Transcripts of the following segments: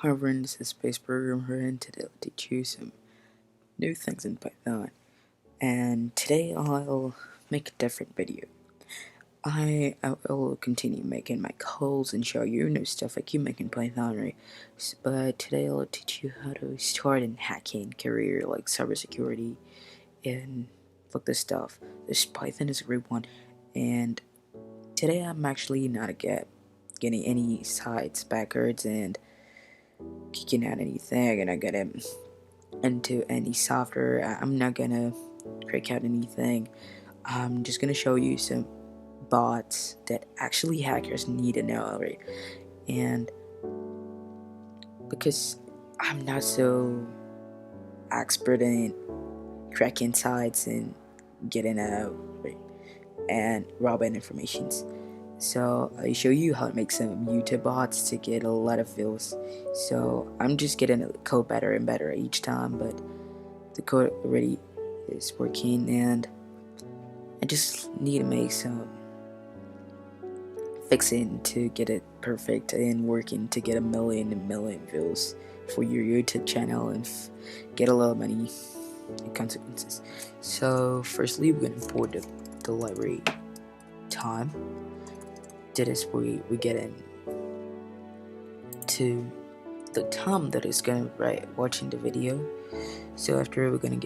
Hi everyone, this is Space Programmer and today I'll teach you some new things in Python. And today I'll make a different video. I will continue making my calls and show you new stuff I keep making Python, right? But today I'll teach you how to start in hacking career like cybersecurity and look this stuff. This Python is a great one, and today I'm actually not getting any sites backwards and kicking out anything, and I got into any software. I'm not gonna break out anything. I'm just gonna show you some bots that actually hackers need to know, right? And because I'm not so expert in cracking sites and getting out, right, and robbing informations, so I show you how to make some YouTube bots to get a lot of views. So I'm just getting the code better and better each time, but the code already is working, and I just need to make some fixing to get it perfect and working to get a million views for your YouTube channel and get a lot of money and consequences. So firstly, we're gonna import the library time. That is where we get in to the time that is gonna watching the video. So after we're gonna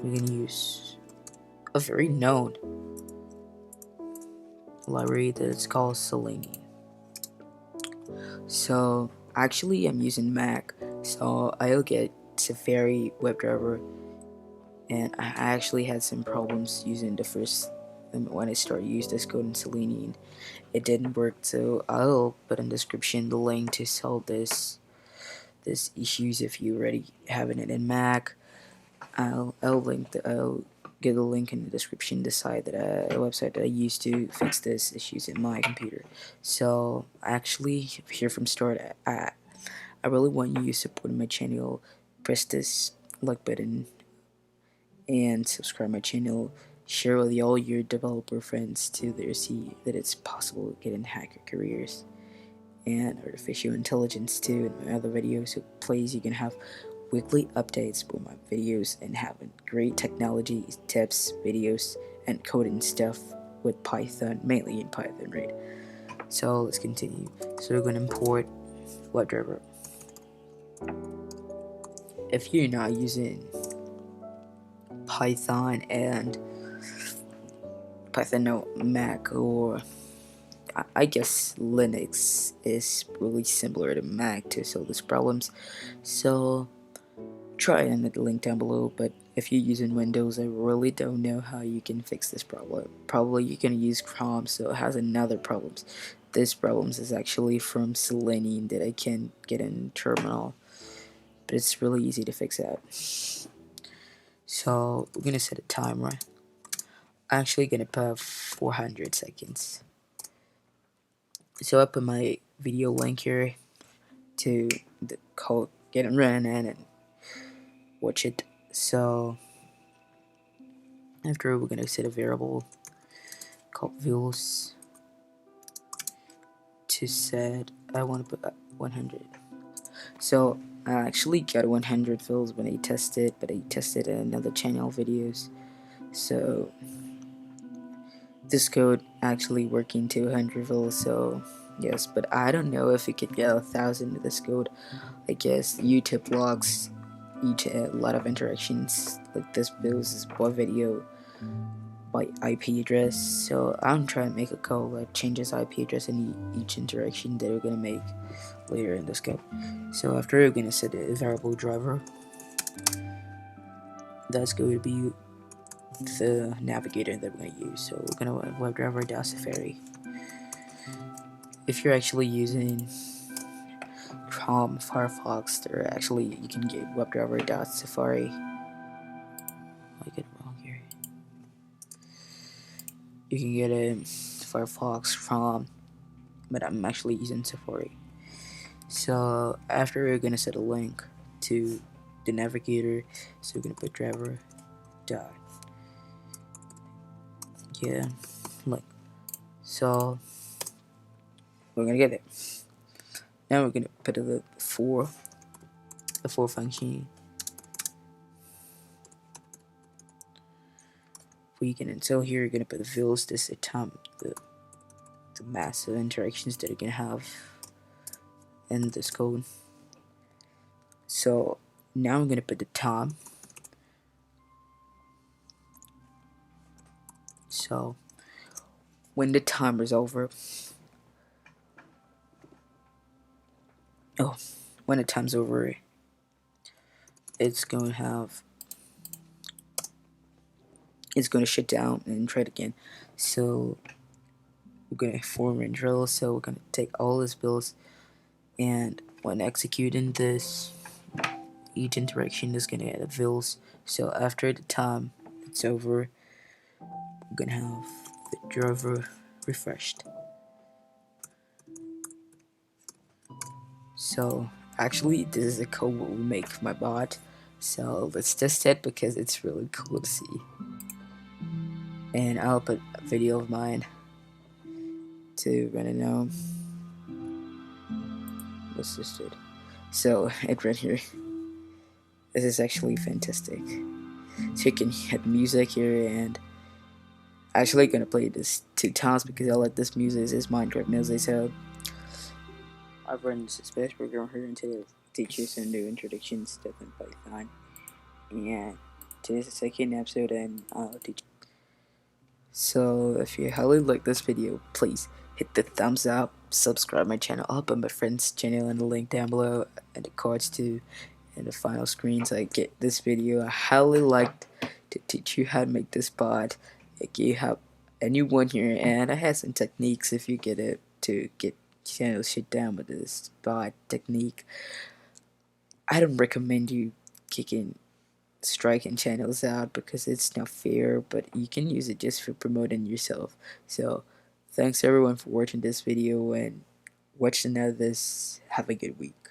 use a very known library that is called Selenium. So actually I'm using Mac, so I'll get Safari WebDriver, and I actually had some problems using the first when I started using this code in Selenium. It didn't work, so I'll put in the description the link to solve this issues if you already having it in Mac. I'll get a link in the description, the site that a website that I used to fix this issues in my computer. So actually here from start, I really want you to support my channel. Press this like button and subscribe my channel. Share with all your developer friends to their see that it's possible to get in hacker careers and artificial intelligence too in my other videos. So please, you can have weekly updates with my videos and having great technology tips, videos, and coding stuff with Python, mainly in Python, right? So let's continue. So we're going to import WebDriver. If you're not using Python and Python no Mac, or I guess Linux is really similar to Mac to solve these problems, so try and the link down below. But if you're using Windows, I really don't know how you can fix this problem. Probably you can use Chrome, so it has another problems. This problems is actually from Selenium that I can get in terminal, but it's really easy to fix out. So we're gonna set a timer. I'm actually gonna put 400 seconds. So I put my video link here to the code, get it running and watch it. So after we're gonna set a variable called views to set. I want to put 100. So I actually got 100 views when I tested, but I tested in another channel videos. So this code actually working to 100 views. So yes, but I don't know if it could get 1,000 with this code. I guess YouTube logs each a lot of interactions like this views is one video by IP address. So I'm trying to make a code that changes IP address in each interaction that we're gonna make later in this code. So after we're gonna set a variable driver, that's going to be the navigator that we're gonna use. So we're gonna WebDriver.Safari. If you're actually using Chrome, Firefox, there actually you can get WebDriver.Safari. I get it wrong here. You can get a Firefox, Chrome, but I'm actually using Safari. So after we're gonna set a link to the navigator, so we're gonna put driver dot link. So we're gonna get it. Now we're gonna put the for function. So here you're gonna put the views. This is the time, the massive interactions that you're gonna have in this code. So now I'm gonna put the time. So when the timer is over, when the time's over, it's going to shut down and try it again. So we're going to form a drill. So we're going to take all these bills, and when executing this, each interaction is going to add a bills. So after the time it's over, we're going to have the driver refreshed. So actually, this is the code what we make for my bot. So let's test it because it's really cool to see. And I'll put a video of mine to run it now. What's this dude? So it right here. This is actually fantastic. So you can hit music here, and actually gonna play this 2 times because I like this music. This is Minecraft music. So I've run this best program here, and today I'll teach you some new introductions to Python. And today's the second episode, and I'll teach you. So if you highly like this video, please hit the thumbs up, subscribe my channel, I'll put my friend's channel in the link down below, and the cards too, and the final screens. I get this video. I highly like to teach you how to make this bot. Like, you have a new one here, and I have some techniques if you get it to get channels shut down with this bot technique. I don't recommend you striking channels out because it's not fair, but you can use it just for promoting yourself. So thanks everyone for watching this video, and watch another this. Have a good week.